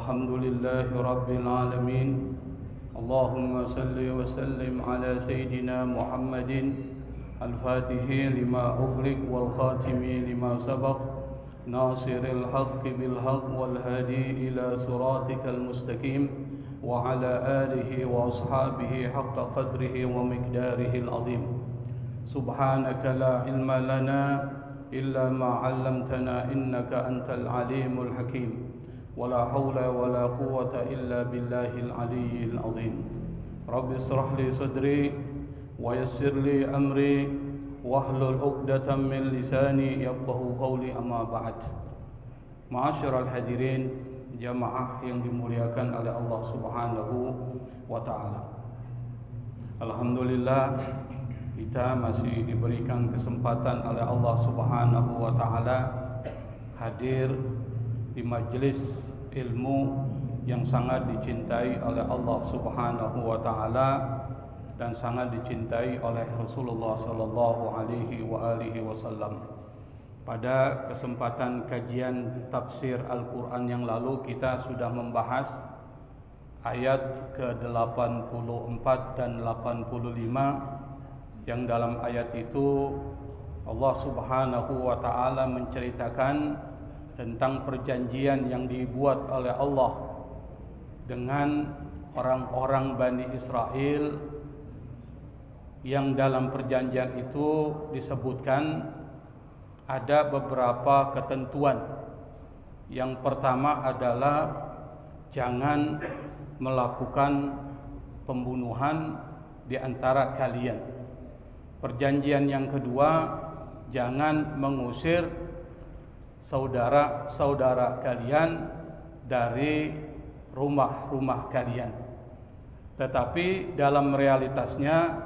الحمد لله رب العالمين اللهم صل وسلم على سيدنا محمد الفاتح لما أغلق والخاتم لما سبق ناصر الحق بالحق والهادي إلى صراطك المستقيم وعلى آله وأصحابه حق قدره ومقداره العظيم سبحانك لا علم لنا إلا ما علمتنا إنك أنت العليم الحكيم ولا حول ولا قوة إلا بالله العلي العظيم رب اشرح لي صدري ويسر لي أمري واحلل عقدة من لساني يفقهوا قولي أما بعد. Ma'asyiral hadirin jamaah yang dimuliakan oleh Allah Subhanahu wa taala. Alhamdulillah kita masih diberikan kesempatan oleh Allah Subhanahu wa taala hadir di majelis ilmu yang sangat dicintai oleh Allah Subhanahu wa taala dan sangat dicintai oleh Rasulullah sallallahu alaihi wasallam. Pada kesempatan kajian tafsir Al-Qur'an yang lalu kita sudah membahas ayat ke-84 dan 85 yang dalam ayat itu Allah Subhanahu wa taala menceritakan tentang perjanjian yang dibuat oleh Allah dengan orang-orang Bani Israel, yang dalam perjanjian itu disebutkan ada beberapa ketentuan. Yang pertama adalah jangan melakukan pembunuhan di antara kalian. Perjanjian yang kedua, jangan mengusir saudara-saudara kalian dari rumah-rumah kalian. Tetapi dalam realitasnya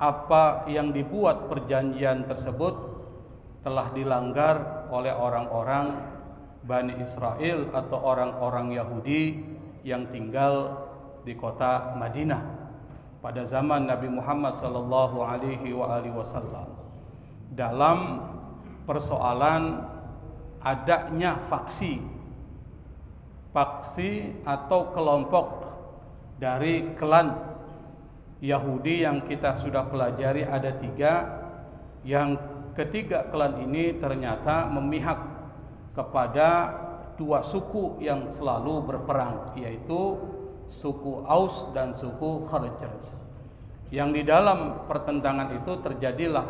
apa yang dibuat perjanjian tersebut telah dilanggar oleh orang-orang Bani Israel atau orang-orang Yahudi yang tinggal di kota Madinah pada zaman Nabi Muhammad sallallahu alaihi wasallam. Dalam persoalan adanya faksi atau kelompok dari klan Yahudi yang kita sudah pelajari ada 3. Yang ketiga klan ini ternyata memihak kepada 2 suku yang selalu berperang, yaitu suku Aus dan suku Khazraj. Yang di dalam pertentangan itu terjadilah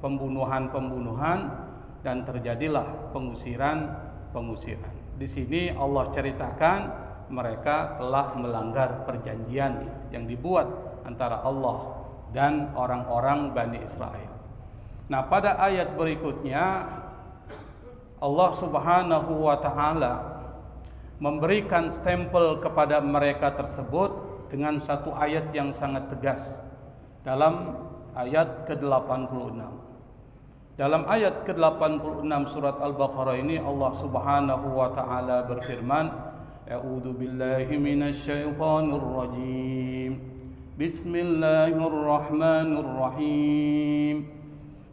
pembunuhan-pembunuhan dan terjadilah pengusiran. Di sini Allah ceritakan mereka telah melanggar perjanjian yang dibuat antara Allah dan orang-orang Bani Israel. Nah, pada ayat berikutnya Allah Subhanahu wa taala memberikan stempel kepada mereka tersebut dengan satu ayat yang sangat tegas dalam ayat ke-86. Dalam ayat ke-86 surat Al-Baqarah ini Allah Subhanahu wa taala berfirman, A'udzu billahi minasy syaithanir rajim. Bismillahirrahmanirrahim.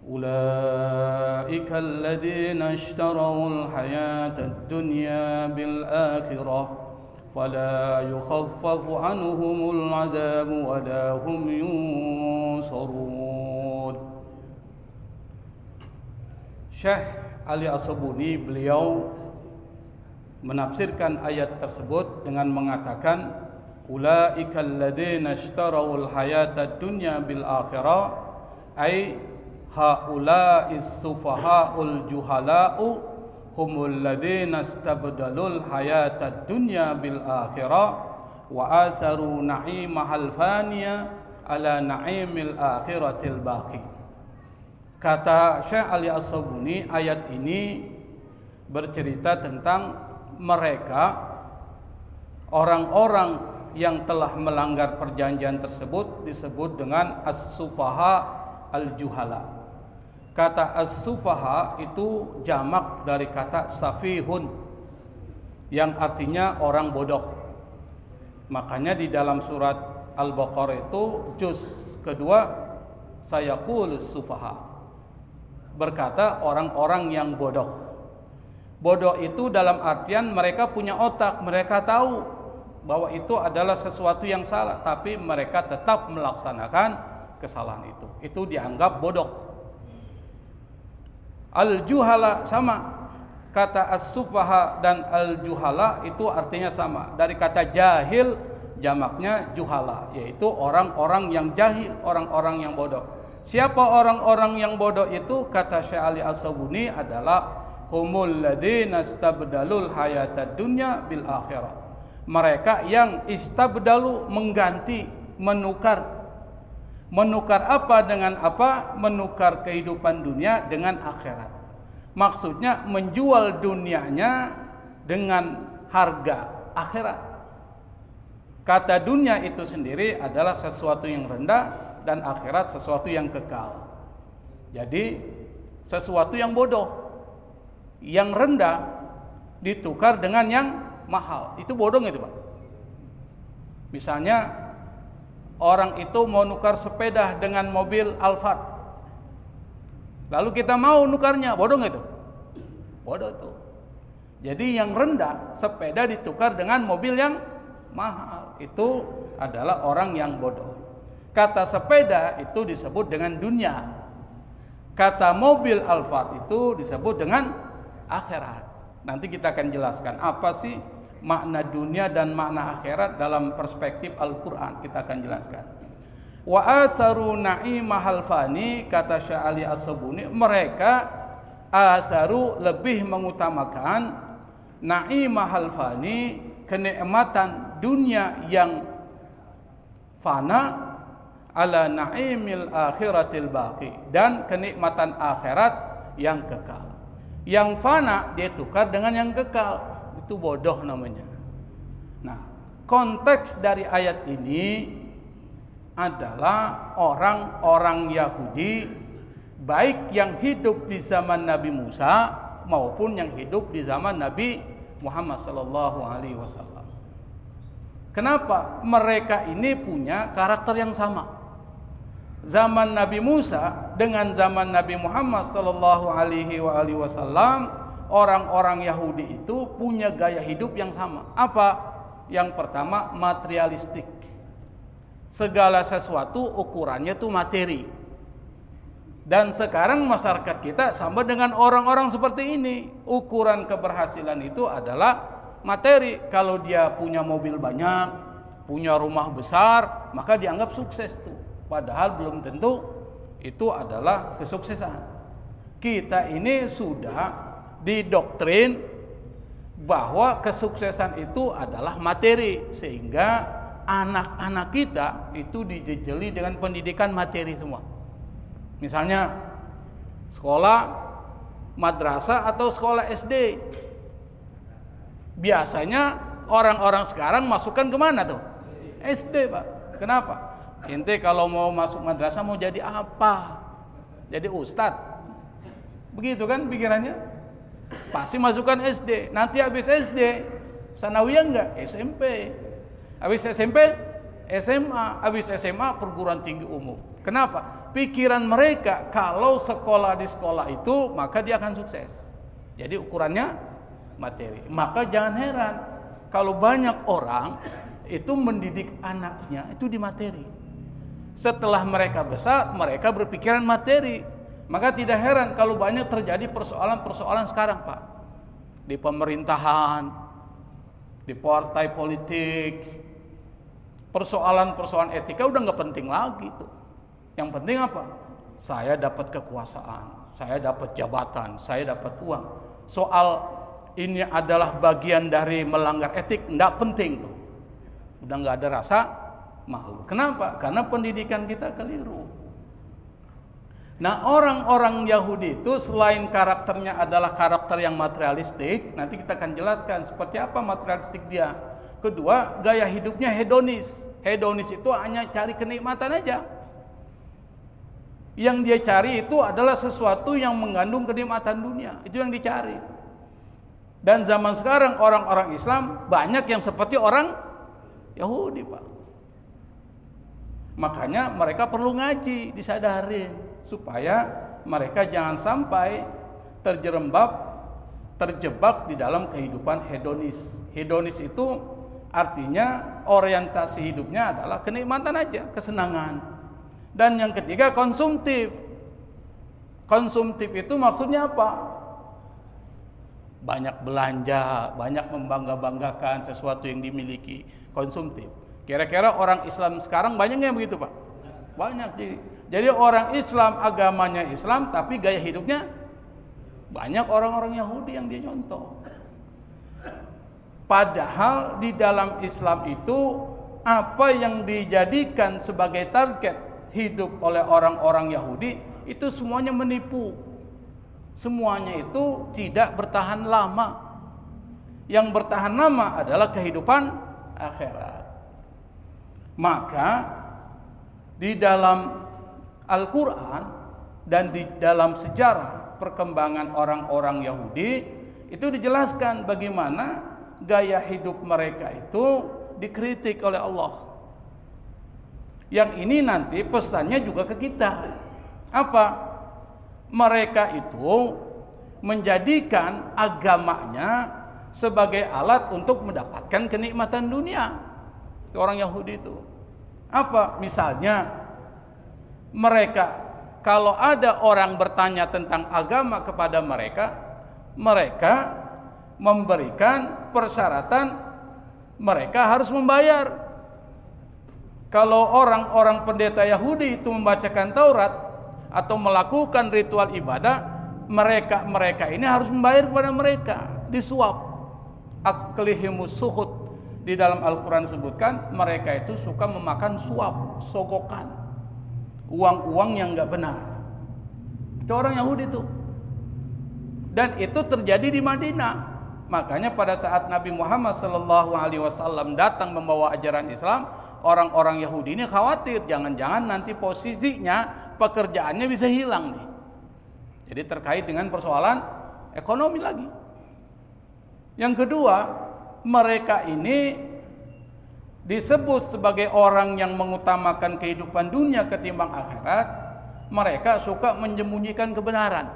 Ulaika alladziina ishtarawul hayatad dunya bil akhirah fala yukhaffafu anhumul 'adzabu wa la hum yunsarun. Syekh Ali As-Sabuni beliau menafsirkan ayat tersebut dengan mengatakan ulaika alladziina ishtarawul hayatad dunya bil akhirah ay haula'is sufaha'ul juhala'u humul ladziina istabdalul hayatad dunya bil akhirah wa atharu na'imahal faniya ala na'imil akhiratil baqi. Kata Syekh Ali As-Sabuni, ayat ini bercerita tentang mereka orang-orang yang telah melanggar perjanjian tersebut disebut dengan as-sufaha al-juhala. Kata as-sufaha itu jamak dari kata safihun yang artinya orang bodoh. Makanya di dalam surat Al-Baqarah itu juz kedua sayaqulus sufaha, berkata orang-orang yang bodoh. Bodoh itu dalam artian mereka punya otak, mereka tahu bahwa itu adalah sesuatu yang salah, tapi mereka tetap melaksanakan kesalahan itu. Itu dianggap bodoh. Al-juhala sama, kata as-sufaha dan al-juhala itu artinya sama. Dari kata jahil jamaknya juhala, yaitu orang-orang yang jahil, orang-orang yang bodoh. Siapa orang-orang yang bodoh itu? Kata Syekh Ali As-Sabuni adalah humul ladzina istabdalul hayatad dunya bil akhirah. Mereka yang istabdalu, mengganti, menukar. Menukar apa dengan apa? Menukar kehidupan dunia dengan akhirat. Maksudnya menjual dunianya dengan harga akhirat. Kata dunia itu sendiri adalah sesuatu yang rendah dan akhirat sesuatu yang kekal. Jadi sesuatu yang bodoh. Yang rendah ditukar dengan yang mahal. Itu bodoh nggak itu, Pak? Misalnya orang itu mau nukar sepeda dengan mobil Alphard, lalu kita mau nukarnya, bodoh nggak itu? Bodoh itu. Jadi yang rendah sepeda ditukar dengan mobil yang mahal, itu adalah orang yang bodoh. Kata sepeda itu disebut dengan dunia. Kata mobil Alphard itu disebut dengan akhirat. Nanti kita akan jelaskan apa sih makna dunia dan makna akhirat dalam perspektif Al-Quran. Kita akan jelaskan. Wa atharu na'imahal fani, kata Syekh Ali As-Sabuni, mereka atharu lebih mengutamakan na'imahal fani, kenikmatan dunia yang fana, ala na'imil akhiratil baqi, dan kenikmatan akhirat yang kekal. Yang fana dia tukar dengan yang kekal, itu bodoh namanya. Nah, konteks dari ayat ini adalah orang-orang Yahudi, baik yang hidup di zaman Nabi Musa maupun yang hidup di zaman Nabi Muhammad SAW. Kenapa? Mereka ini punya karakter yang sama. Zaman Nabi Musa dengan zaman Nabi Muhammad SAW, orang-orang Yahudi itu punya gaya hidup yang sama. Apa? Yang pertama, materialistik. Segala sesuatu ukurannya itu materi. Dan sekarang masyarakat kita sama dengan orang-orang seperti ini. Ukuran keberhasilan itu adalah materi. Kalau dia punya mobil banyak, punya rumah besar, maka dianggap sukses tuh. Padahal belum tentu itu adalah kesuksesan. Kita ini sudah didoktrin bahwa kesuksesan itu adalah materi, sehingga anak-anak kita itu dijejeli dengan pendidikan materi semua. Misalnya sekolah madrasah atau sekolah SD. Biasanya orang-orang sekarang masukkan kemana tuh? SD, Pak. Kenapa? Ente kalau mau masuk madrasah mau jadi apa? Jadi ustadz. Begitu kan pikirannya? Pasti masukkan SD. Nanti habis SD, sanawiyah enggak? SMP. Habis SMP, SMA. Habis SMA, perguruan tinggi umum. Kenapa? Pikiran mereka kalau sekolah di sekolah itu, maka dia akan sukses. Jadi ukurannya materi. Maka jangan heran kalau banyak orang itu mendidik anaknya itu di materi. Setelah mereka besar, mereka berpikiran materi. Maka tidak heran kalau banyak terjadi persoalan-persoalan sekarang, Pak. Di pemerintahan, di partai politik, persoalan-persoalan etika udah nggak penting lagi tuh. Yang penting apa? Saya dapat kekuasaan, saya dapat jabatan, saya dapat uang. Soal ini adalah bagian dari melanggar etik, nggak penting tuh. Udah nggak ada rasa malu. Kenapa? Karena pendidikan kita keliru. Nah, orang-orang Yahudi itu selain karakternya adalah karakter yang materialistik, nanti kita akan jelaskan seperti apa materialistik dia. Kedua, gaya hidupnya hedonis. Hedonis itu hanya cari kenikmatan aja. Yang dia cari itu adalah sesuatu yang mengandung kenikmatan dunia. Itu yang dicari. Dan zaman sekarang orang-orang Islam banyak yang seperti orang Yahudi, Pak. Makanya mereka perlu ngaji, disadarin supaya mereka jangan sampai terjerembab terjebak di dalam kehidupan hedonis. Hedonis itu artinya orientasi hidupnya adalah kenikmatan aja, kesenangan. Dan yang ketiga konsumtif. Konsumtif itu maksudnya apa? Banyak belanja, banyak membangga-banggakan sesuatu yang dimiliki, konsumtif. Kira-kira orang Islam sekarang banyak yang begitu, Pak? Banyak. Jadi orang Islam, agamanya Islam, tapi gaya hidupnya banyak orang-orang Yahudi yang dia contoh. Padahal di dalam Islam itu apa yang dijadikan sebagai target hidup oleh orang-orang Yahudi itu semuanya menipu. Semuanya itu tidak bertahan lama. Yang bertahan lama adalah kehidupan akhirat. Maka di dalam Al-Quran dan di dalam sejarah perkembangan orang-orang Yahudi itu dijelaskan bagaimana gaya hidup mereka itu dikritik oleh Allah. Yang ini nanti pesannya juga ke kita. Apa? Mereka itu menjadikan agamanya sebagai alat untuk mendapatkan kenikmatan dunia. Itu orang Yahudi itu. Apa? Misalnya mereka, kalau ada orang bertanya tentang agama kepada mereka, mereka memberikan persyaratan mereka harus membayar. Kalau orang-orang pendeta Yahudi itu membacakan Taurat atau melakukan ritual ibadah, mereka ini harus membayar kepada mereka, disuap. Aklihimus suhud, di dalam Al-Quran disebutkan mereka itu suka memakan suap, sogokan, uang-uang yang enggak benar. Itu orang Yahudi itu. Dan itu terjadi di Madinah. Makanya pada saat Nabi Muhammad SAW datang membawa ajaran Islam, orang-orang Yahudi ini khawatir jangan-jangan nanti posisinya, pekerjaannya bisa hilang nih. Jadi terkait dengan persoalan ekonomi lagi. Yang kedua, mereka ini disebut sebagai orang yang mengutamakan kehidupan dunia ketimbang akhirat. Mereka suka menyembunyikan kebenaran.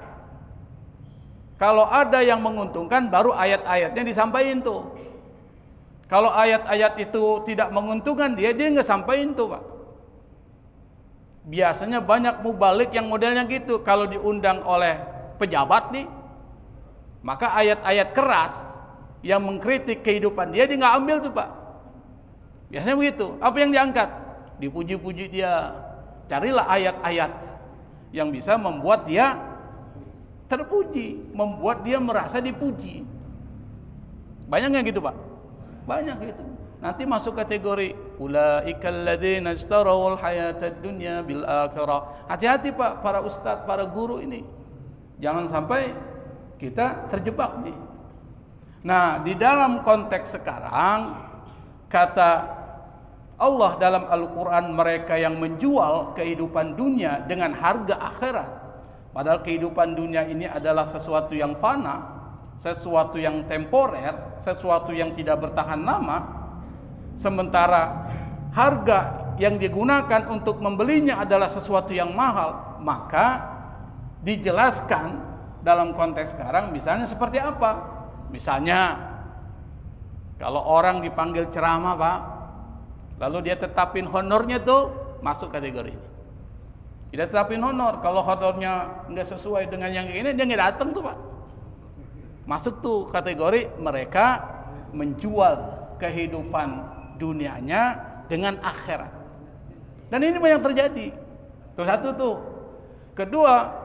Kalau ada yang menguntungkan, baru ayat-ayatnya disampaikan tuh. Kalau ayat-ayat itu tidak menguntungkan dia nggak sampaikan tuh, Pak. Biasanya banyak mubalik yang modelnya gitu. Kalau diundang oleh pejabat nih, maka ayat-ayat keras yang mengkritik kehidupan dia nggak ambil tuh, Pak. Biasanya begitu. Apa yang diangkat? Dipuji-puji dia. Carilah ayat-ayat yang bisa membuat dia terpuji, membuat dia merasa dipuji. Banyak nggak gitu, Pak? Banyak gitu. Nanti masuk kategori ulaikal ladzina ishtarawul hayatad dunya bil akhirah. Hati-hati, Pak, para ustadz, para guru ini. Jangan sampai kita terjebak nih. Nah, di dalam konteks sekarang kata Allah dalam Al-Quran, mereka yang menjual kehidupan dunia dengan harga akhirat. Padahal kehidupan dunia ini adalah sesuatu yang fana, sesuatu yang temporer, sesuatu yang tidak bertahan lama. Sementara harga yang digunakan untuk membelinya adalah sesuatu yang mahal. Maka dijelaskan dalam konteks sekarang misalnya seperti apa? Misalnya kalau orang dipanggil ceramah, Pak, lalu dia tetapin honornya tuh masuk kategori ini. Dia tetapin honor. Kalau honornya nggak sesuai dengan yang ini, dia nggak datang tuh, Pak. Masuk tuh kategori mereka menjual kehidupan dunianya dengan akhirat. Dan ini banyak terjadi. Itu satu tuh. Kedua,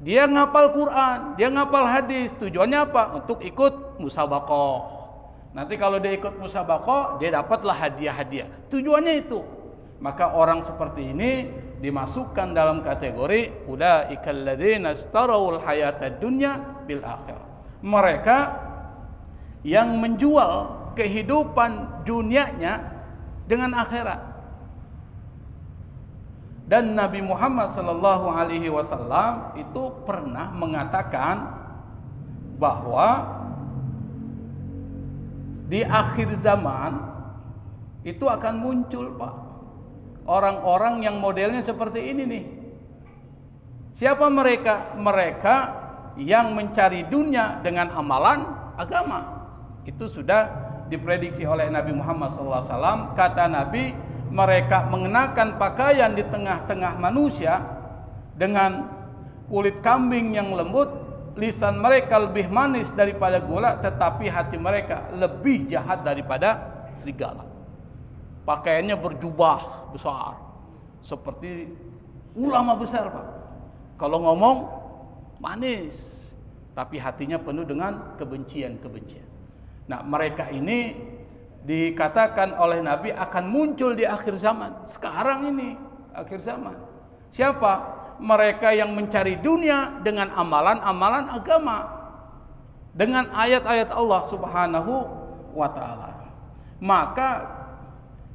dia ngapal Quran, dia ngapal hadis. Tujuannya apa? Untuk ikut musabaqah. Nanti kalau dia ikut musabaqah, dia dapatlah hadiah-hadiah. Tujuannya itu. Maka orang seperti ini dimasukkan dalam kategori ulaikal ladzina ishtarawul hayatad dunya bil akhirah. Mereka yang menjual kehidupan dunianya dengan akhirat. Dan Nabi Muhammad SAW itu pernah mengatakan bahwa di akhir zaman itu akan muncul, Pak, orang-orang yang modelnya seperti ini nih. Siapa mereka? Mereka yang mencari dunia dengan amalan agama. Itu sudah diprediksi oleh Nabi Muhammad SAW. Kata Nabi, mereka mengenakan pakaian di tengah-tengah manusia dengan kulit kambing yang lembut, lisan mereka lebih manis daripada gula, tetapi hati mereka lebih jahat daripada serigala. Pakaiannya berjubah besar, seperti ulama besar, Pak. Kalau ngomong manis, tapi hatinya penuh dengan kebencian-kebencian. Nah, mereka ini dikatakan oleh Nabi akan muncul di akhir zaman. Sekarang ini akhir zaman. Siapa? Mereka yang mencari dunia dengan amalan-amalan agama, dengan ayat-ayat Allah Subhanahu wa ta'ala. Maka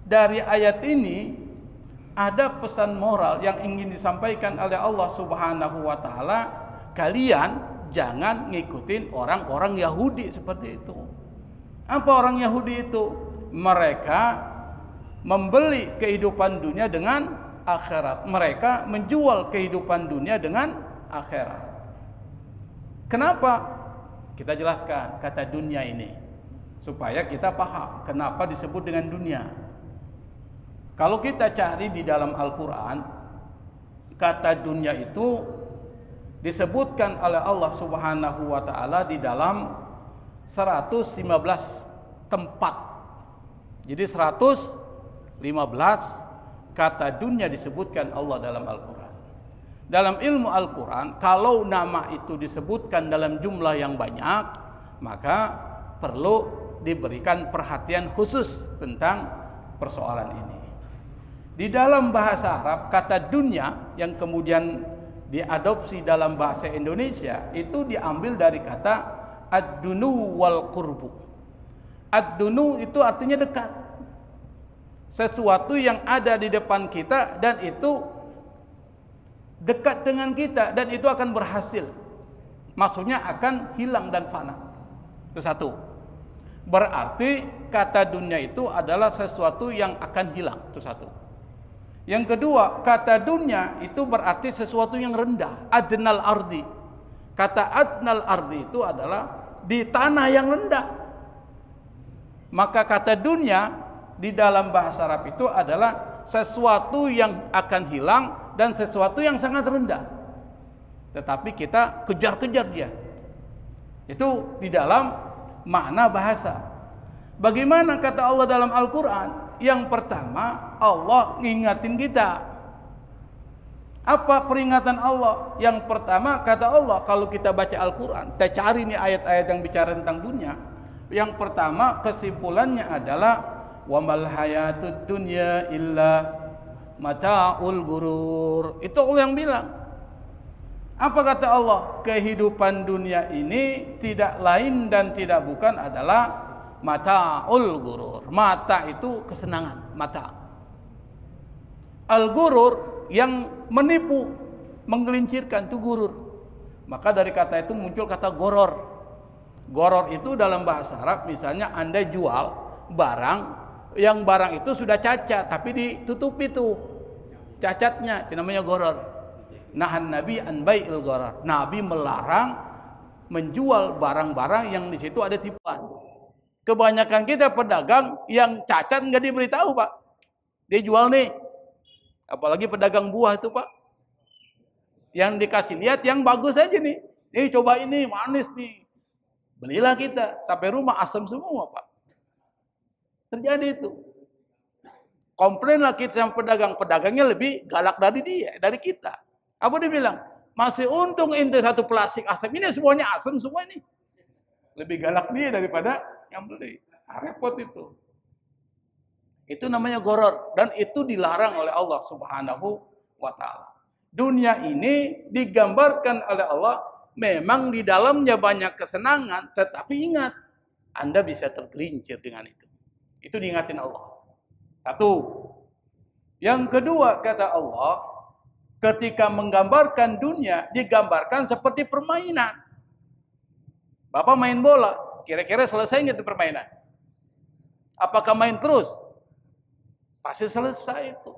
dari ayat ini ada pesan moral yang ingin disampaikan oleh Allah Subhanahu wa ta'ala. Kalian jangan ngikutin orang-orang Yahudi seperti itu. Apa orang Yahudi itu? Mereka membeli kehidupan dunia dengan akhirat. Mereka menjual kehidupan dunia dengan akhirat. Kenapa? Kita jelaskan kata dunia ini supaya kita paham kenapa disebut dengan dunia. Kalau kita cari di dalam Al-Quran, kata dunia itu disebutkan oleh Allah Subhanahu wa ta'ala di dalam 115 tempat. Jadi 115 kata dunia disebutkan Allah dalam Al-Quran. Dalam ilmu Al-Quran, kalau nama itu disebutkan dalam jumlah yang banyak, maka perlu diberikan perhatian khusus tentang persoalan ini. Di dalam bahasa Arab, kata dunia yang kemudian diadopsi dalam bahasa Indonesia itu diambil dari kata ad-dunu wal qurbu. Ad-dunu itu artinya dekat. Sesuatu yang ada di depan kita dan itu dekat dengan kita dan itu akan berhasil. Maksudnya akan hilang dan fana. Itu satu. Berarti kata dunia itu adalah sesuatu yang akan hilang. Itu satu. Yang kedua, kata dunia itu berarti sesuatu yang rendah. Adnal ardi. Kata adnal ardi itu adalah di tanah yang rendah. Maka kata dunia di dalam bahasa Arab itu adalah sesuatu yang akan hilang dan sesuatu yang sangat rendah. Tetapi kita kejar-kejar dia. Itu di dalam makna bahasa. Bagaimana kata Allah dalam Al-Quran? Yang pertama, Allah ngingatin kita. Apa peringatan Allah? Yang pertama, kata Allah, kalau kita baca Al-Quran, kita cari nih ayat-ayat yang bicara tentang dunia. Yang pertama, kesimpulannya adalah wamal hayatud dunya illa mata'ul gurur. Itu Allah yang bilang. Apa kata Allah? Kehidupan dunia ini tidak lain dan tidak bukan adalah mata'ul gurur. Mata itu kesenangan, mata. Al-gurur yang menipu, menggelincirkan, itu gurur. Maka dari kata itu muncul kata goror. Goror itu dalam bahasa Arab, misalnya Anda jual barang, yang barang itu sudah cacat, tapi ditutupi tuh cacatnya, itu namanya goror. Nahan Nabi an bai'il goror. Nabi melarang menjual barang-barang yang di situ ada tipuan. Kebanyakan kita pedagang yang cacat nggak diberitahu, Pak. Dia jual nih. Apalagi pedagang buah itu, Pak. Yang dikasih lihat yang bagus aja nih. Nih coba ini manis nih. Belilah kita. Sampai rumah asam semua, Pak. Terjadi itu. Komplainlah kita sama pedagang. Pedagangnya lebih galak dari dia, dari kita. Apa dia bilang? Masih untung ente satu plastik asam. Ini semuanya asam semua ini. Lebih galak dia daripada yang beli. Repot itu. Itu namanya goror. Dan itu dilarang oleh Allah Subhanahu wa ta'ala. Dunia ini digambarkan oleh Allah. Memang di dalamnya banyak kesenangan. Tetapi ingat. Anda bisa tergelincir dengan itu. Itu diingatin Allah. Satu. Yang kedua kata Allah. Ketika menggambarkan dunia. Digambarkan seperti permainan. Bapak main bola. Kira-kira selesai nggak itu permainan? Apakah main terus? Pasti selesai itu.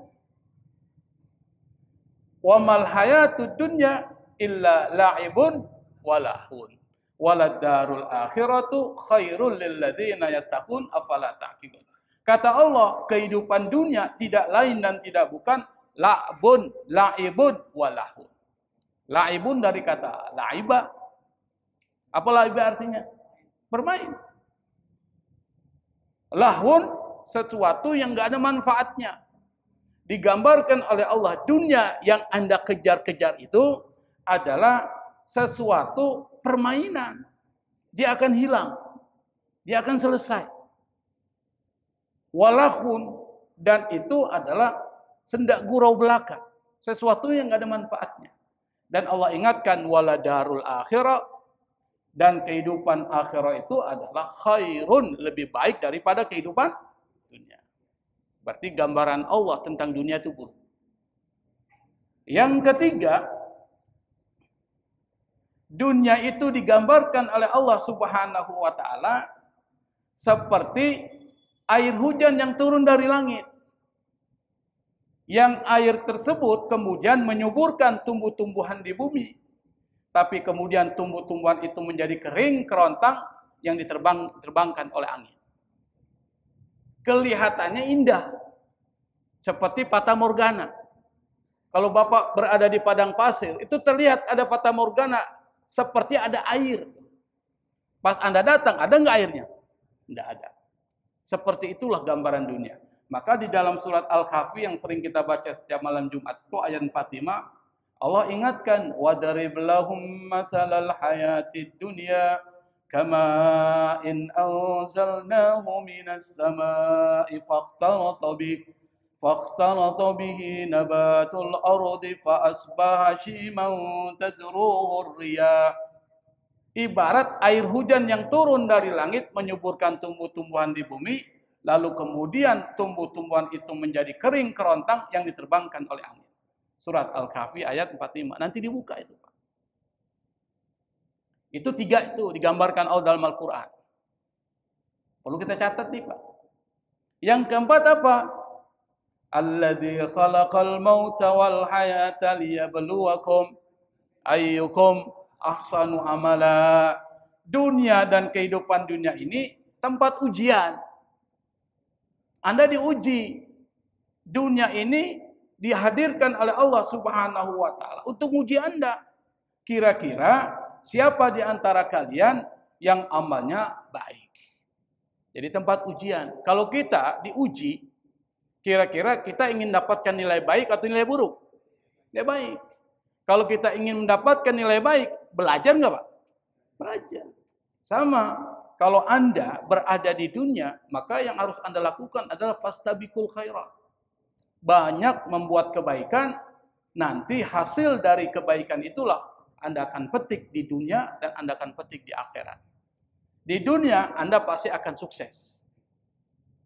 Wa mal hayatud dunya illa la'ibun walahun. Waladdarul akhiratu khairul lil ladzina yattaqun afala ta'qilun. Kata Allah, kehidupan dunia tidak lain dan tidak bukan la'bun, la'ibun, walahun. La'ibun dari kata la'iba. Apa la'iba artinya? Bermain. Lahun, sesuatu yang enggak ada manfaatnya. Digambarkan oleh Allah, dunia yang Anda kejar-kejar itu adalah sesuatu permainan. Dia akan hilang. Dia akan selesai. Walahun, dan itu adalah sendak gurau belaka. Sesuatu yang enggak ada manfaatnya. Dan Allah ingatkan, waladarul akhirah, dan kehidupan akhirah itu adalah khairun, lebih baik daripada kehidupan dunia. Berarti gambaran Allah tentang dunia itu buruk. Yang ketiga, dunia itu digambarkan oleh Allah Subhanahu wa taala seperti air hujan yang turun dari langit. Yang air tersebut kemudian menyuburkan tumbuh-tumbuhan di bumi. Tapi kemudian tumbuh-tumbuhan itu menjadi kering, kerontang yang diterbangkan oleh angin. Kelihatannya indah. Seperti fata morgana. Kalau Bapak berada di padang pasir, itu terlihat ada fata morgana seperti ada air. Pas Anda datang, ada nggak airnya? Tidak ada. Seperti itulah gambaran dunia. Maka di dalam surat Al-Kahfi yang sering kita baca setiap malam Jumat itu ayat 45, Allah ingatkan, وَدَرِبْ لَهُمْ مَثَلَ الْحَيَاةِ الدُّنْيَا كَمَا إِنْ أَنْزَلْنَاهُ مِنَ السَّمَاءِ فَاخْتَلَطَ بِهِ نَبَاتُ الْأَرْضِ فَأَصْبَحَ هَشِيمًا تَذْرُوهُ الرِّيَاحُ. Ibarat air hujan yang turun dari langit menyuburkan tumbuh-tumbuhan di bumi, lalu kemudian tumbuh-tumbuhan itu menjadi kering kerontang yang diterbangkan oleh angin. Surat Al-Kahfi ayat 45. Nanti dibuka itu, Pak. Itu tiga itu digambarkan Allah dalam Al-Quran. Perlu kita catat nih, Pak. Yang keempat apa? Alladzi khalaqal mauta wal hayata liyabluwakum ayyukum ahsanu amala. Dunia dan kehidupan dunia ini tempat ujian. Anda diuji. Dunia ini dihadirkan oleh Allah Subhanahu wa taala untuk uji Anda. Kira-kira siapa di antara kalian yang amalnya baik? Jadi tempat ujian. Kalau kita diuji, kira-kira kita ingin mendapatkan nilai baik atau nilai buruk? Nilai baik. Kalau kita ingin mendapatkan nilai baik, belajar nggak, Pak? Belajar. Sama, kalau Anda berada di dunia, maka yang harus Anda lakukan adalah fastabiqul khairat. Banyak membuat kebaikan, nanti hasil dari kebaikan itulah Anda akan petik di dunia dan Anda akan petik di akhirat. Di dunia, Anda pasti akan sukses.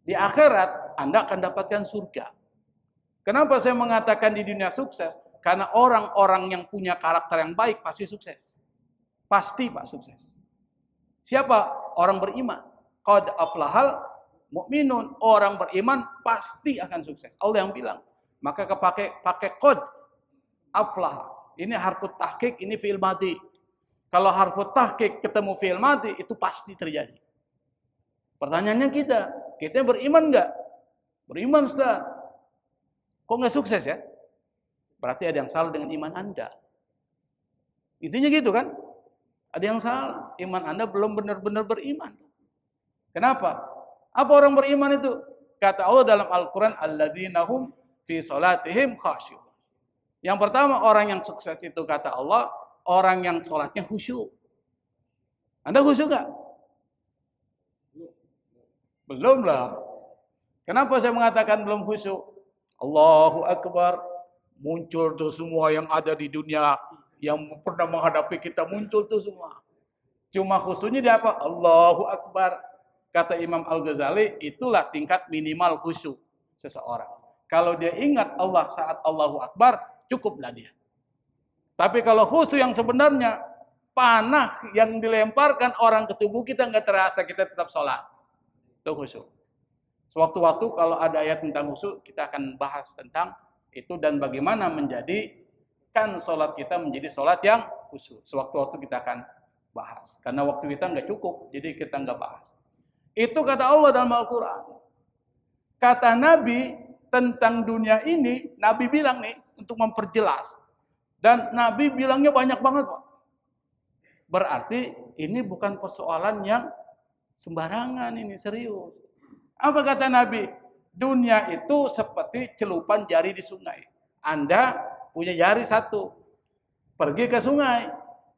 Di akhirat, Anda akan dapatkan surga. Kenapa saya mengatakan di dunia sukses? Karena orang-orang yang punya karakter yang baik pasti sukses. Pasti, Pak, sukses. Siapa? Orang beriman. Qad aflahal mu'minun. Orang beriman pasti akan sukses. Allah yang bilang. Maka pakai qad aflah. Ini harfut tahqiq, ini fi'il madhi. Kalau harfut tahqiq ketemu fi'il madhi, itu pasti terjadi. Pertanyaannya kita beriman enggak? Beriman, Ustaz. Kok enggak sukses ya? Berarti ada yang salah dengan iman Anda. Intinya gitu kan? Ada yang salah. Iman Anda belum benar-benar beriman. Kenapa? Apa orang beriman itu? Kata Allah dalam Al-Quran, alladzina hum fi salatihim khasyu'un. Yang pertama, orang yang sukses itu kata Allah, orang yang sholatnya khusyuk. Anda khusyuk nggak? Belum lah. Kenapa saya mengatakan belum khusyuk? Allahu Akbar. Muncul tuh semua yang ada di dunia yang pernah menghadapi kita, muncul tuh semua. Cuma khusyuknya di apa? Allahu Akbar. Kata Imam Al-Ghazali, itulah tingkat minimal khusyuk seseorang. Kalau dia ingat Allah saat Allahu Akbar, cukuplah dia. Tapi kalau khusyuk yang sebenarnya, panah yang dilemparkan orang ke tubuh kita nggak terasa, kita tetap sholat. Itu khusyuk. Sewaktu-waktu kalau ada ayat tentang khusyuk, kita akan bahas tentang itu dan bagaimana menjadikan sholat kita menjadi sholat yang usul. Sewaktu-waktu kita akan bahas. Karena waktu kita nggak cukup, jadi kita nggak bahas. Itu kata Allah dalam Al-Quran. Kata Nabi tentang dunia ini, Nabi bilang nih untuk memperjelas. Dan Nabi bilangnya banyak banget, Pak. Berarti ini bukan persoalan yang sembarangan, ini serius. Apa kata Nabi? Dunia itu seperti celupan jari di sungai. Anda punya jari satu, pergi ke sungai,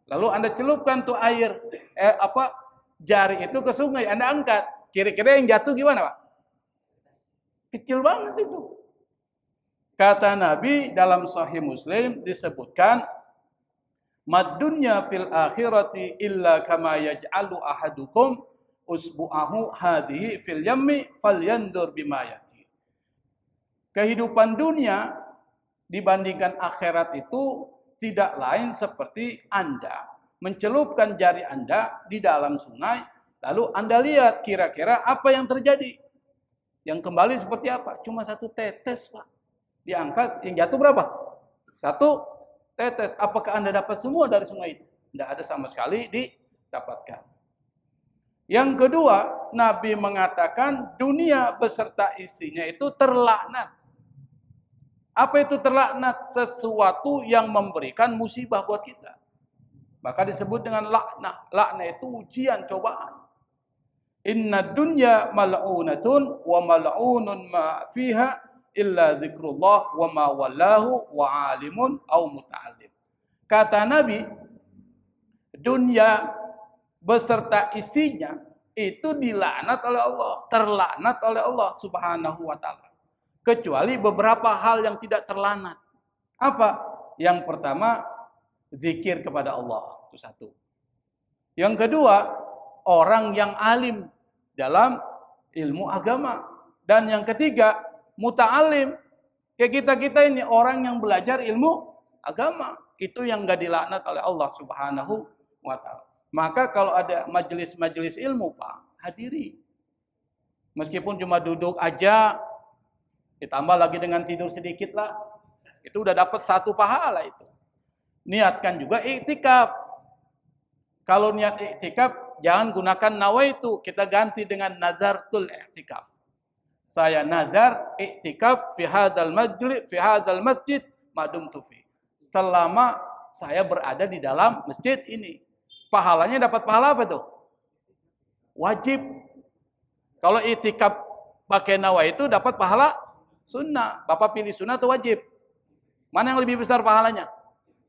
lalu Anda celupkan tuh air, jari itu ke sungai, Anda angkat. Kira-kira yang jatuh gimana, Pak? Kecil banget itu. Kata Nabi dalam Sahih Muslim disebutkan, "Mad-dunya fil akhirati illa kama yaj'alu ahadukum usbu'ahu hadhihi fil yammi falyandur bima yati." Kehidupan dunia dibandingkan akhirat itu tidak lain seperti Anda mencelupkan jari Anda di dalam sungai, lalu Anda lihat kira-kira apa yang terjadi. Yang kembali seperti apa? Cuma satu tetes, Pak. Diangkat, yang jatuh berapa? Satu tetes. Apakah Anda dapat semua dari sungai itu? Tidak ada sama sekali didapatkan. Yang kedua, Nabi mengatakan dunia beserta isinya itu terlaknat. Apa itu terlaknat? Sesuatu yang memberikan musibah buat kita. Maka disebut dengan laknah. Laknah itu ujian, cobaan. Inna dunya mal'unatun wa mal'unun ma fiha illa zikrullah wa ma wallahu wa alimun au muta'alim. Kata Nabi, dunia beserta isinya itu dilaknat oleh Allah, terlaknat oleh Allah Subhanahu wa taala. Kecuali beberapa hal yang tidak terlaknat. Apa? Yang pertama, zikir kepada Allah, itu satu. Yang kedua, orang yang alim dalam ilmu agama. Dan yang ketiga, muta'alim. Kayak kita-kita ini orang yang belajar ilmu agama. Itu yang gak dilaknat oleh Allah Subhanahu wa ta'ala. Maka kalau ada majelis-majelis ilmu, Pak, hadiri. Meskipun cuma duduk aja, ditambah lagi dengan tidur sedikit lah, itu udah dapat satu pahala itu. Niatkan juga iktikaf. Kalau niat iktikaf, jangan gunakan nawaitu, kita ganti dengan nazartul iktikaf. Saya nazar iktikaf fi hadzal masjid madumtu fi. Selama saya berada di dalam masjid ini. Pahalanya dapat pahala apa tuh? Wajib. Kalau iktikaf pakai nawaitu dapat pahala sunnah. Bapak pilih sunnah atau wajib? Mana yang lebih besar pahalanya?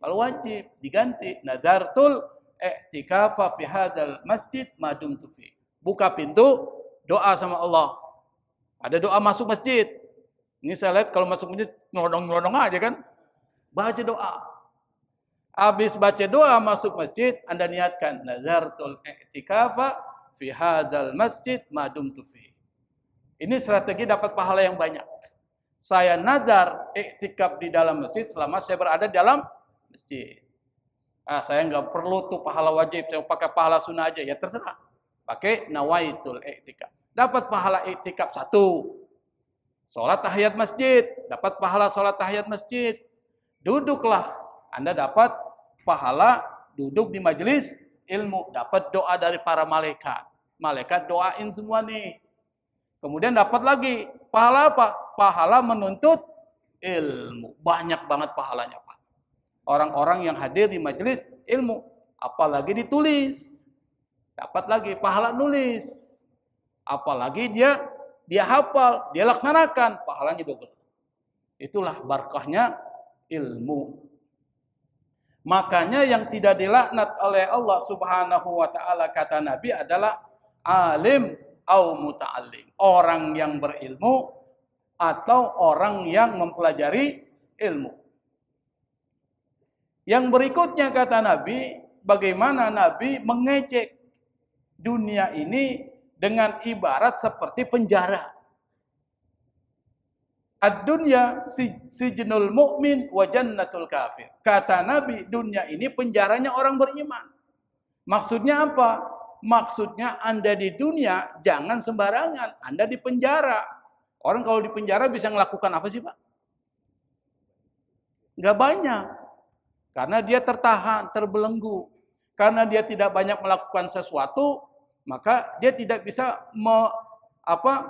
Kalau wajib, diganti nazartul i'tikafa fi hadzal masjid madumtu fi. Buka pintu, doa sama Allah. Ada doa masuk masjid. Ini saya lihat kalau masuk masjid nyelonong-nyelonong aja kan. Baca doa. Habis baca doa masuk masjid, Anda niatkan nazartul i'tikafa fi hadzal masjid madumtu fi. Ini strategi dapat pahala yang banyak. Saya nazar i'tikaf di dalam masjid selama saya berada di dalam masjid. Saya nggak perlu tuh pahala wajib, saya pakai pahala sunnah aja, ya terserah. Pakai nawaitul i'tikaf. Dapat pahala i'tikaf satu. Sholat tahiyat masjid, dapat pahala sholat tahiyat masjid. Duduklah, Anda dapat pahala duduk di majelis ilmu, dapat doa dari para malaikat. Malaikat doain semua nih. Kemudian dapat lagi pahala apa? Pahala menuntut ilmu. Banyak banget pahalanya, Pak. Orang-orang yang hadir di majelis ilmu, apalagi ditulis, dapat lagi pahala nulis. Apalagi dia hafal, dia laksanakan, pahalanya double. Itulah barakahnya ilmu. Makanya yang tidak dilaknat oleh Allah Subhanahu wa taala kata Nabi adalah alim au muta'allim. Orang yang berilmu atau orang yang mempelajari ilmu. Yang berikutnya kata Nabi, bagaimana Nabi mengejek dunia ini dengan ibarat seperti penjara. Ad-dunya sijnul mu'min wa jannatul kafir. Kata Nabi, dunia ini penjaranya orang beriman. Maksudnya apa? Maksudnya Anda di dunia jangan sembarangan, Anda di penjara. Orang kalau di penjara bisa melakukan apa sih, Pak? Enggak banyak. Karena dia tertahan, terbelenggu. Karena dia tidak banyak melakukan sesuatu, maka dia tidak bisa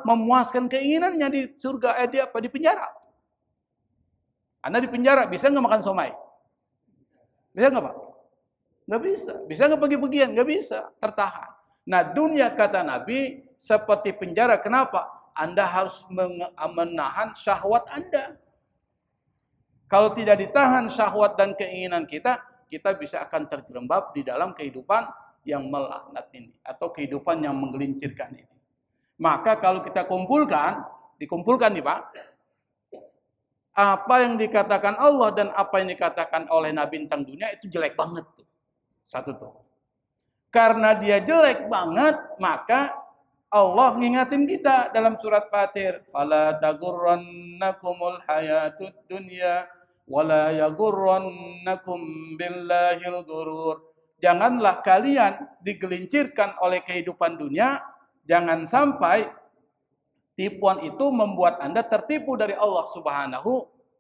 memuaskan keinginannya di surga, di penjara. Anda di penjara bisa nggak makan somai? Bisa nggak Pak? Nggak bisa. Bisa nggak pergi-pergian? Nggak bisa. Tertahan. Nah, dunia kata Nabi seperti penjara. Kenapa? Anda harus menahan syahwat Anda. Kalau tidak ditahan syahwat dan keinginan kita bisa akan terjerembab di dalam kehidupan yang melaknat ini. Atau kehidupan yang menggelincirkan ini. Maka kalau kita dikumpulkan nih Pak, apa yang dikatakan Allah dan apa yang dikatakan oleh Nabi tentang dunia itu jelek banget tuh. Satu tuh. Karena dia jelek banget, maka Allah ngingatin kita dalam surat Fatir, "Fala tagurrannakumul hayatud dunya wala yagurrannakum billahil ghurur." Janganlah kalian digelincirkan oleh kehidupan dunia, jangan sampai tipuan itu membuat Anda tertipu dari Allah Subhanahu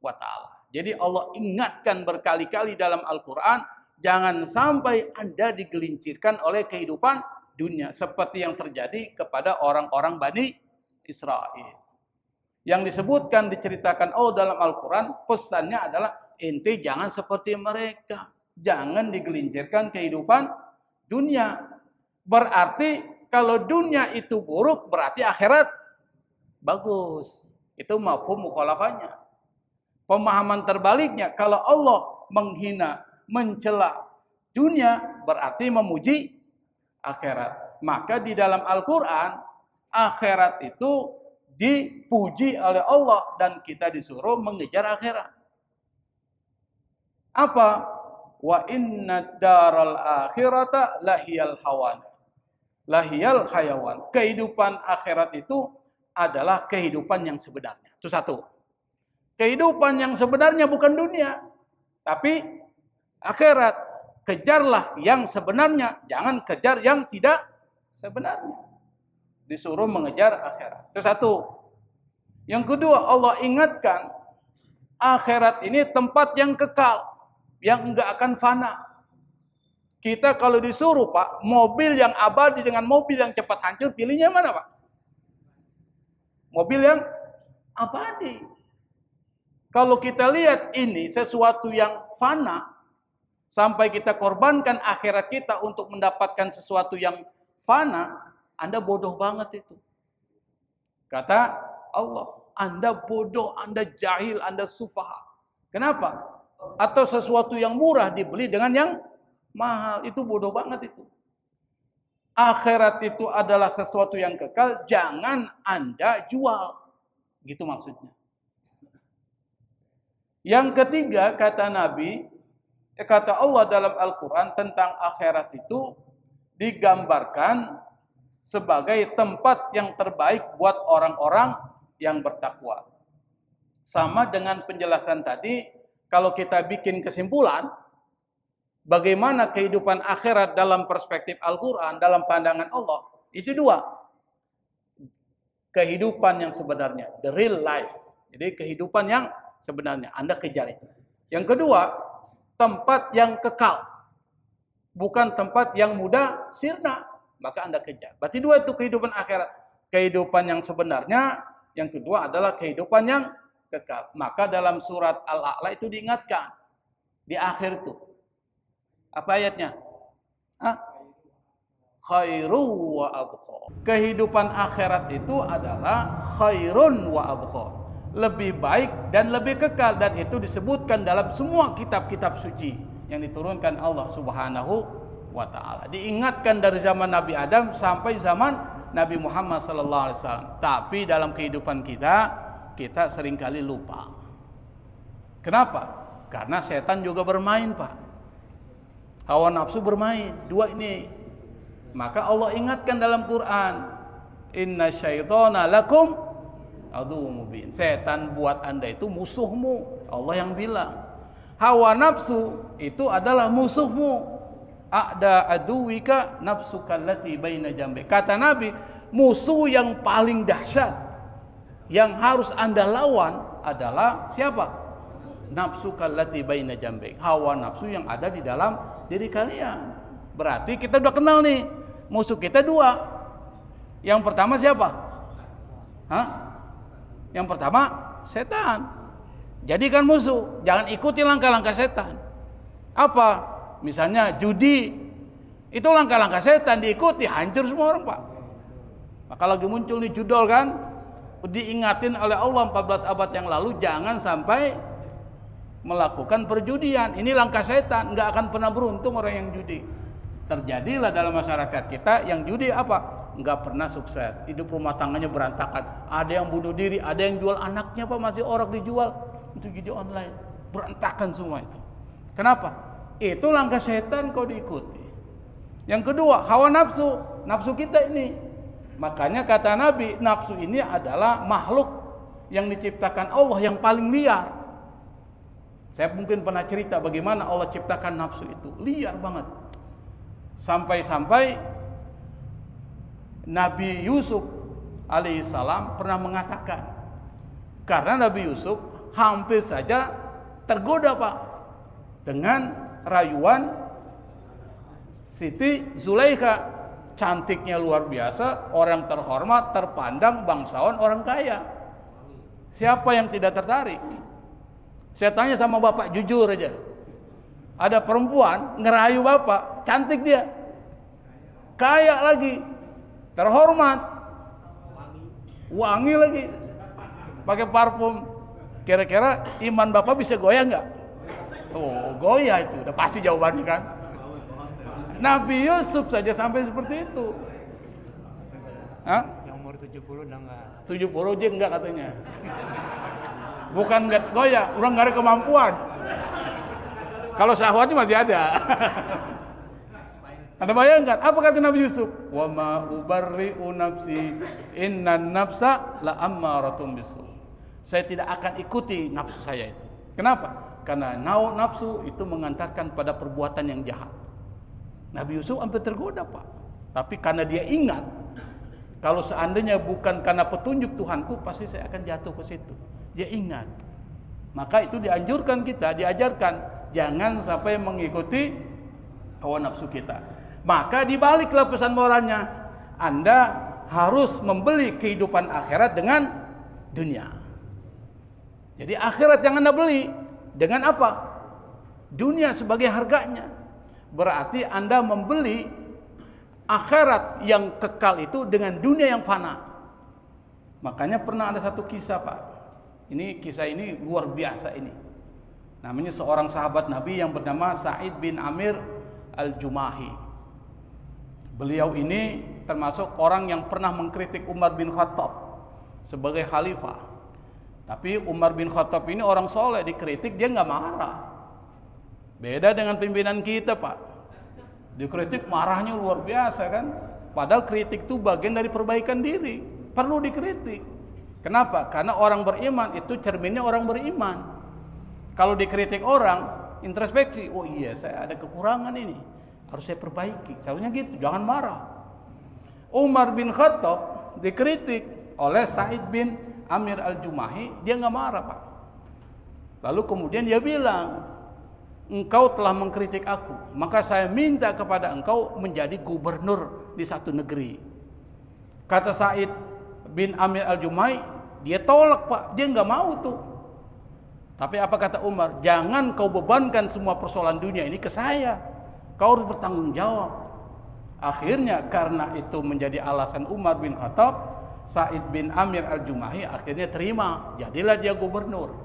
wa Ta'ala. Jadi Allah ingatkan berkali-kali dalam Al-Quran, jangan sampai Anda digelincirkan oleh kehidupan dunia. Seperti yang terjadi kepada orang-orang Bani Israel. Yang disebutkan, diceritakan Allah dalam Al-Quran, pesannya adalah, ente jangan seperti mereka. Jangan digelincirkan kehidupan dunia. Berarti kalau dunia itu buruk, berarti akhirat bagus. Itu mafhum mukhalafahnya. Pemahaman terbaliknya, kalau Allah menghina, mencela dunia, berarti memuji akhirat. Maka di dalam Al-Quran, akhirat itu dipuji oleh Allah dan kita disuruh mengejar akhirat. Apa? Wa inna daral akhirata lahiyal hawan. Lahiyal hayawan. Kehidupan akhirat itu adalah kehidupan yang sebenarnya. Itu satu. Kehidupan yang sebenarnya bukan dunia, tapi akhirat. Kejarlah yang sebenarnya, jangan kejar yang tidak sebenarnya. Disuruh mengejar akhirat. Itu satu. Yang kedua, Allah ingatkan akhirat ini tempat yang kekal, yang enggak akan fana. Kita kalau disuruh Pak, mobil yang abadi dengan mobil yang cepat hancur, pilihnya mana Pak? Mobil yang abadi. Kalau kita lihat ini sesuatu yang fana, sampai kita korbankan akhirat kita untuk mendapatkan sesuatu yang fana, Anda bodoh banget itu. Kata Allah, Anda bodoh, Anda jahil, Anda sufaha. Kenapa? Atau sesuatu yang murah dibeli dengan yang mahal, itu bodoh banget itu. Akhirat itu adalah sesuatu yang kekal, jangan Anda jual. Gitu maksudnya. Yang ketiga, kata Nabi, kata Allah dalam Al-Quran tentang akhirat itu digambarkan sebagai tempat yang terbaik buat orang-orang yang bertakwa. Sama dengan penjelasan tadi, kalau kita bikin kesimpulan, bagaimana kehidupan akhirat dalam perspektif Al-Quran, dalam pandangan Allah, itu dua. Kehidupan yang sebenarnya, the real life. Jadi kehidupan yang sebenarnya, Anda kejar itu. Yang kedua, tempat yang kekal. Bukan tempat yang mudah sirna, maka Anda kejar. Berarti dua itu kehidupan akhirat. Kehidupan yang sebenarnya, yang kedua adalah kehidupan yang kekal. Maka dalam surat Al-A'la itu diingatkan. Di akhir itu. Apa ayatnya? Khairun wa abqa. Kehidupan akhirat itu adalah khairun wa abqa. Lebih baik dan lebih kekal, dan itu disebutkan dalam semua kitab-kitab suci yang diturunkan Allah Subhanahu wa Ta'ala. Diingatkan dari zaman Nabi Adam sampai zaman Nabi Muhammad sallallahu alaihi wasallam. Tapi dalam kehidupan kita seringkali lupa. Kenapa? Karena setan juga bermain, Pak. Hawa nafsu bermain, dua ini. Maka Allah ingatkan dalam Quran, inna syaitana lakum aduwwum mubin. Setan buat Anda itu musuhmu. Allah yang bilang. Hawa nafsu itu adalah musuhmu. A'da aduwika nafsuka allati baina jambi. Kata Nabi, musuh yang paling dahsyat yang harus Anda lawan adalah siapa? nafsu kallati baina jambaik, hawa nafsu yang ada di dalam diri kalian. Berarti kita udah kenal nih, musuh kita dua. Yang pertama siapa? Yang pertama setan. Jadikan musuh, jangan ikuti langkah-langkah setan. Apa? Misalnya judi, itu langkah-langkah setan, diikuti hancur semua orang, Pak. Maka lagi muncul nih judul kan, diingatin oleh Allah 14 abad yang lalu, jangan sampai melakukan perjudian. Ini langkah setan, nggak akan pernah beruntung orang yang judi. Terjadilah dalam masyarakat kita yang judi apa? Nggak pernah sukses. Hidup rumah tangganya berantakan. Ada yang bunuh diri, ada yang jual anaknya, Pak, masih orang dijual untuk judi online. Berantakan semua itu. Kenapa? Itu langkah setan kau diikuti. Yang kedua, hawa nafsu. Nafsu kita ini. Makanya kata Nabi, nafsu ini adalah makhluk yang diciptakan Allah yang paling liar. Saya mungkin pernah cerita bagaimana Allah ciptakan nafsu itu. Liar banget. Sampai-sampai Nabi Yusuf alaihissalam pernah mengatakan, karena Nabi Yusuf hampir saja tergoda, Pak, dengan rayuan Siti Zulaikha. Cantiknya luar biasa, orang terhormat, terpandang, bangsawan, orang kaya. Siapa yang tidak tertarik? Saya tanya sama bapak, jujur aja. Ada perempuan ngerayu bapak, cantik dia, kaya lagi, terhormat, wangi lagi, pakai parfum. Kira-kira iman bapak bisa goyah nggak? Oh, goyah itu, udah pasti jawabannya kan. Nabi Yusuf saja sampai seperti itu. Yang umur 70 udah enggak. 70 aja enggak katanya. Bukan enggak goyah, orang nggak ada kemampuan. Kalau syahwatnya masih ada. Anda bayangkan apa kata Nabi Yusuf? Wa ma ubarri'u nafsi innan nafsa la ammaratun bisu. Saya tidak akan ikuti nafsu saya itu. Kenapa? Karena nafsu itu mengantarkan pada perbuatan yang jahat. Nabi Yusuf hampir tergoda, Pak. Tapi karena dia ingat, kalau seandainya bukan karena petunjuk Tuhanku, pasti saya akan jatuh ke situ. Dia ingat. Maka itu dianjurkan kita, diajarkan, jangan sampai mengikuti hawa nafsu kita. Maka dibaliklah pesan moralnya. Anda harus membeli kehidupan akhirat dengan dunia. Jadi akhirat yang Anda beli dengan apa? Dunia sebagai harganya. Berarti Anda membeli akhirat yang kekal itu dengan dunia yang fana. Makanya pernah ada satu kisah, Pak. Kisah ini luar biasa ini. Namanya seorang sahabat Nabi yang bernama Sa'id bin Amir al-Jumahi. Beliau ini termasuk orang yang pernah mengkritik Umar bin Khattab sebagai khalifah. Tapi Umar bin Khattab ini orang soleh, dikritik dia nggak marah. Beda dengan pimpinan kita, Pak. Dikritik marahnya luar biasa kan. Padahal kritik itu bagian dari perbaikan diri. Perlu dikritik. Kenapa? Karena orang beriman itu cerminnya orang beriman. Kalau dikritik orang, introspeksi. Oh iya, saya ada kekurangan ini, harus saya perbaiki. Seharusnya gitu, jangan marah. Umar bin Khattab dikritik oleh Sa'id bin Amir al-Jumahi, dia nggak marah, Pak. Lalu kemudian dia bilang, engkau telah mengkritik aku, maka saya minta kepada engkau menjadi gubernur di satu negeri. Kata Sa'id bin Amir al-Jumahi, dia tolak, Pak, dia nggak mau tuh. Tapi apa kata Umar? Jangan kau bebankan semua persoalan dunia ini ke saya, kau harus bertanggung jawab. Akhirnya karena itu menjadi alasan Umar bin Khattab, Sa'id bin Amir al-Jumahi akhirnya terima, jadilah dia gubernur.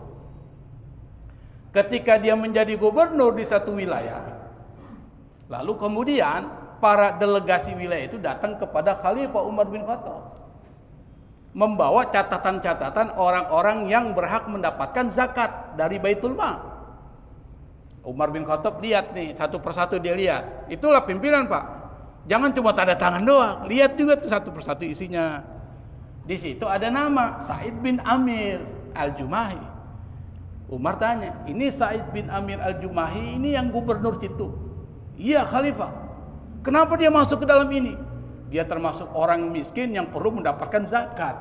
Ketika dia menjadi gubernur di satu wilayah, lalu kemudian para delegasi wilayah itu datang kepada Khalifah Umar bin Khattab, membawa catatan-catatan orang-orang yang berhak mendapatkan zakat dari Baitul Mal. Umar bin Khattab lihat nih, satu persatu dia lihat. Itulah pimpinan, Pak. Jangan cuma tanda tangan doang, lihat juga tuh satu persatu isinya. Di situ ada nama Sa'id bin Amir al-Jumahi. Umar tanya, ini Sa'id bin Amir al-Jumahi ini yang gubernur situ? Iya, Khalifah. Kenapa dia masuk ke dalam ini? Dia termasuk orang miskin yang perlu mendapatkan zakat.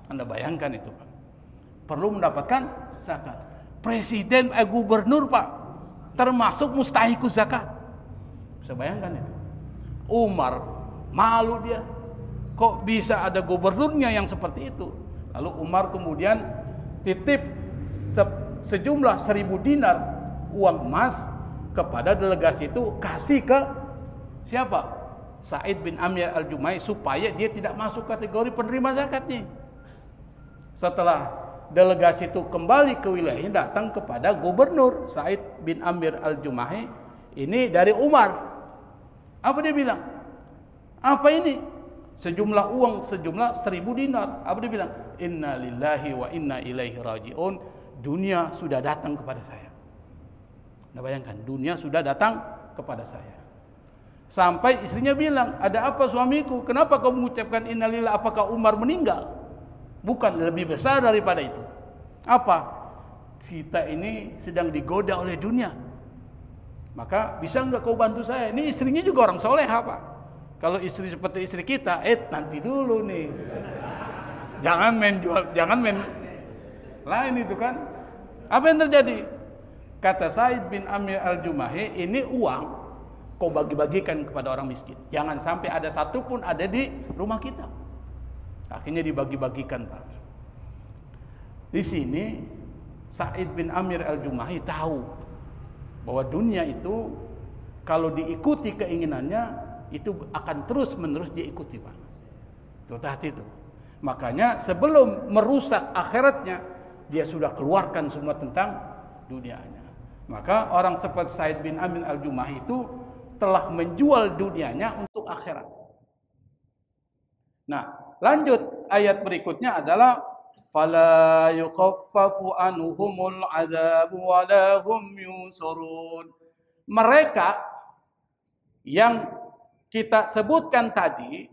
Anda bayangkan itu, Pak. Perlu mendapatkan zakat. presiden, gubernur Pak, termasuk mustahikus zakat. Bisa bayangkan itu. Umar malu dia, kok bisa ada gubernurnya yang seperti itu. Lalu Umar kemudian titip sejumlah 1000 dinar uang emas kepada delegasi itu, kasih ke siapa? Sa'id bin Amir al-Jumahi, supaya dia tidak masuk kategori penerima zakatnya. Setelah delegasi itu kembali ke wilayahnya, datang kepada gubernur Sa'id bin Amir al-Jumahi, ini dari Umar. Apa dia bilang? Apa ini? Sejumlah uang, sejumlah 1000 dinar. Apa dia bilang? Inna lillahi wa inna ilaihi raji'un. Dunia sudah datang kepada saya. Nah, bayangkan, dunia sudah datang kepada saya. Sampai istrinya bilang, ada apa suamiku? Kenapa kau mengucapkan innalillah? Apakah Umar meninggal? Bukan, lebih besar daripada itu. Apa? Kita ini sedang digoda oleh dunia. Maka bisa enggak kau bantu saya? Ini istrinya juga orang soleh Pak. Kalau istri seperti istri kita, nanti dulu nih. Jangan main lain itu kan. Apa yang terjadi? Kata Sa'id bin Amir al-Jumahi, ini uang kau bagi-bagikan kepada orang miskin. Jangan sampai ada satu pun ada di rumah kita. Akhirnya dibagi-bagikan Pak. Di sini Sa'id bin Amir al-Jumahi tahu bahwa dunia itu kalau diikuti keinginannya itu akan terus-menerus diikuti Pak. Hati itu. Makanya sebelum merusak akhiratnya, dia sudah keluarkan semua tentang dunianya. Maka orang seperti Sa'id bin Amir al-Jumahi itu telah menjual dunianya untuk akhirat. Nah, lanjut ayat berikutnya adalah fala yukhaffafu anhumul adzabu wa la hum yunsurun. Mereka yang kita sebutkan tadi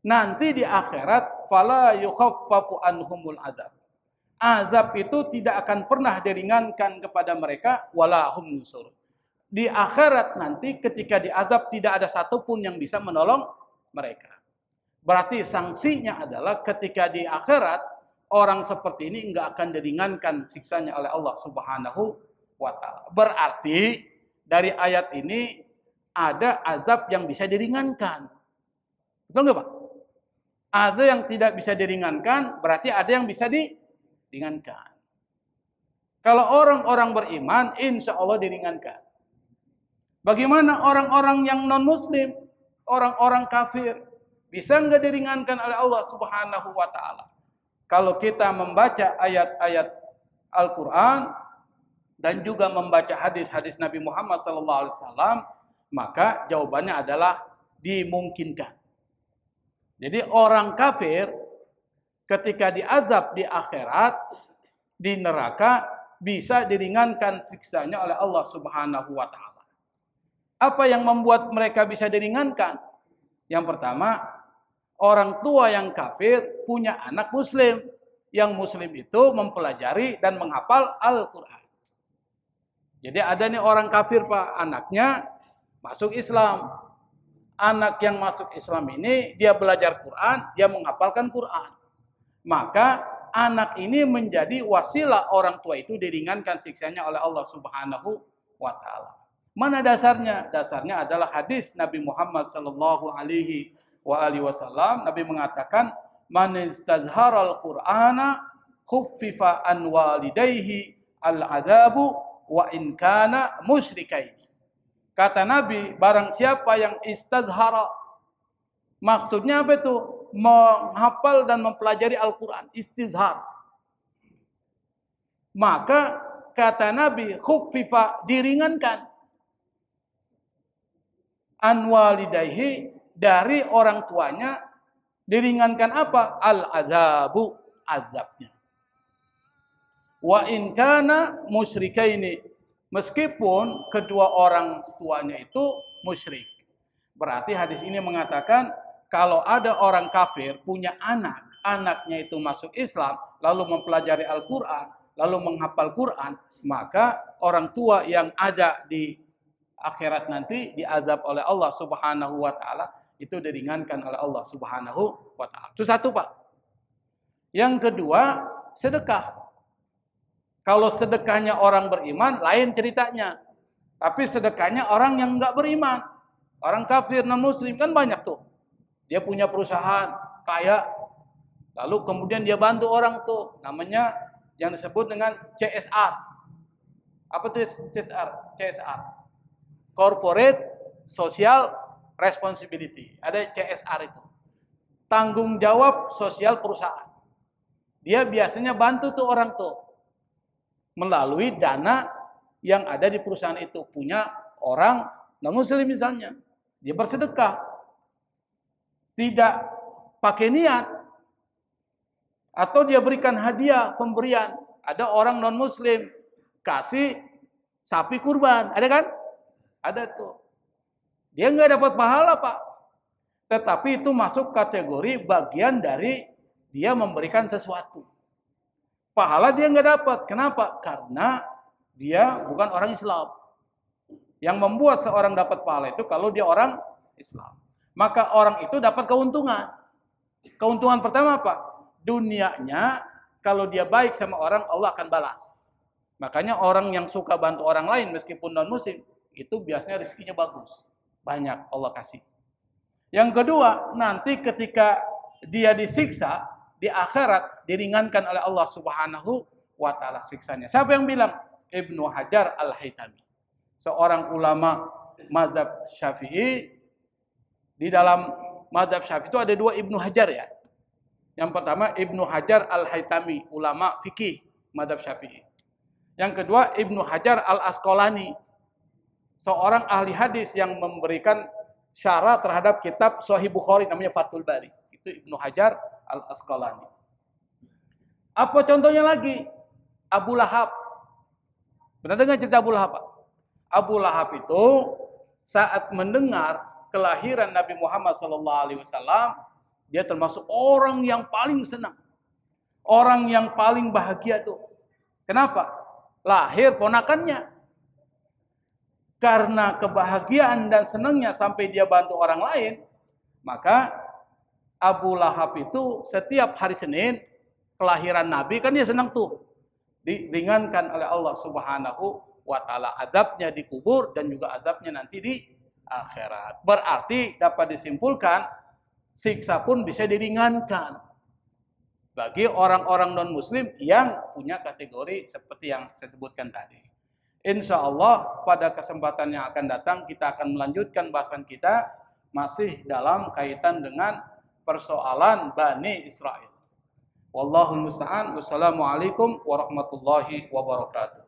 nanti di akhirat fala yukhaffafu anhumul adzab. Azab itu tidak akan pernah diringankan kepada mereka wala hum yunsurun. Di akhirat nanti ketika diazab tidak ada satupun yang bisa menolong mereka. Berarti sanksinya adalah ketika di akhirat orang seperti ini enggak akan diringankan siksanya oleh Allah Subhanahu wa taala. Berarti dari ayat ini ada azab yang bisa diringankan. Betul enggak Pak? Ada yang tidak bisa diringankan, berarti ada yang bisa diringankan. Kalau orang-orang beriman, insya Allah diringankan. Bagaimana orang-orang yang non-muslim, orang-orang kafir? Bisa enggak diringankan oleh Allah Subhanahu wa taala? Kalau kita membaca ayat-ayat Al-Qur'an dan juga membaca hadis-hadis Nabi Muhammad SAW, maka jawabannya adalah dimungkinkan. Jadi orang kafir ketika diazab di akhirat, di neraka, bisa diringankan siksanya oleh Allah Subhanahu wa taala. Apa yang membuat mereka bisa diringankan? Yang pertama, orang tua yang kafir punya anak muslim. Yang muslim itu mempelajari dan menghafal Al-Quran. Jadi ada nih orang kafir Pak, anaknya masuk Islam. Anak yang masuk Islam ini, dia belajar Quran, dia menghafalkan Quran. Maka anak ini menjadi wasilah orang tua itu diringankan siksanya oleh Allah Subhanahu wa taala. Mana dasarnya? Dasarnya adalah hadis Nabi Muhammad sallallahu alaihi wasallam. Nabi mengatakan, "Man istazharal Qur'ana khuffifa an walidayhi al-'adzabu wa in kana musyrikain." Kata Nabi, barang siapa yang istazhara, maksudnya apa itu? Menghafal dan mempelajari Al-Qur'an, istizhar. Maka kata Nabi, khuffifa, diringankan an walidayhi, dari orang tuanya, diringankan apa? Al-adzabu, azabnya. Wa in kana musyrikaini, meskipun kedua orang tuanya itu musyrik. Berarti hadis ini mengatakan kalau ada orang kafir punya anak, anaknya itu masuk Islam, lalu mempelajari Al-Qur'an, lalu menghafal Quran, maka orang tua yang ada di akhirat nanti diazab oleh Allah Subhanahu wa taala, itu diringankan oleh Allah Subhanahu wa taala. Itu satu Pak. Yang kedua, sedekah. Kalau sedekahnya orang beriman, lain ceritanya. Tapi sedekahnya orang yang enggak beriman, orang kafir, non-muslim, kan banyak tuh. Dia punya perusahaan, kaya, lalu kemudian dia bantu orang tuh. Namanya yang disebut dengan CSR. Apa tuh CSR? CSR. Corporate Social Responsibility. Ada CSR itu. Tanggung jawab sosial perusahaan. Dia biasanya bantu tuh orang tuh melalui dana yang ada di perusahaan itu. Punya orang non-muslim misalnya, dia bersedekah. Tidak pakai niat. Atau dia berikan hadiah, pemberian. Ada orang non-muslim kasih sapi kurban. Ada kan? Ada tuh. Dia nggak dapat pahala, Pak. Tetapi itu masuk kategori bagian dari dia memberikan sesuatu. Pahala dia nggak dapat. Kenapa? Karena dia bukan orang Islam. Yang membuat seorang dapat pahala itu kalau dia orang Islam. Maka orang itu dapat keuntungan. Keuntungan pertama apa? Dunianya, kalau dia baik sama orang, Allah akan balas. Makanya orang yang suka bantu orang lain meskipun non-muslim, itu biasanya rezekinya bagus. Banyak Allah kasih. Yang kedua, nanti ketika dia disiksa, di akhirat diringankan oleh Allah Subhanahu wa ta'ala siksanya. Siapa yang bilang? Ibnu Hajar Al-Haytami. Seorang ulama mazhab Syafi'i. Di dalam mazhab Syafi'i itu ada dua Ibnu Hajar ya. Yang pertama Ibnu Hajar Al-Haytami, ulama fikih mazhab Syafi'i. Yang kedua Ibnu Hajar Al-Asqalani, seorang ahli hadis yang memberikan syarah terhadap kitab Sahih Bukhari namanya Fathul Bari. Itu Ibnu Hajar Al-Asqalani. Apa contohnya lagi? Abu Lahab. Pernah dengar cerita Abu Lahab? Abu Lahab itu saat mendengar kelahiran Nabi Muhammad SAW, dia termasuk orang yang paling senang. Orang yang paling bahagia tuh. Kenapa? Lahir ponakannya. Karena kebahagiaan dan senangnya sampai dia bantu orang lain, maka Abu Lahab itu setiap hari Senin kelahiran Nabi kan dia senang tuh. Diringankan oleh Allah Subhanahu wa ta'ala azabnya di kubur dan juga azabnya nanti di akhirat. Berarti dapat disimpulkan siksa pun bisa diringankan bagi orang-orang non-muslim yang punya kategori seperti yang saya sebutkan tadi. Insya Allah pada kesempatan yang akan datang kita akan melanjutkan bahasan kita masih dalam kaitan dengan persoalan Bani Israel. Wallahul musta'an. Wassalamualaikum warahmatullahi wabarakatuh.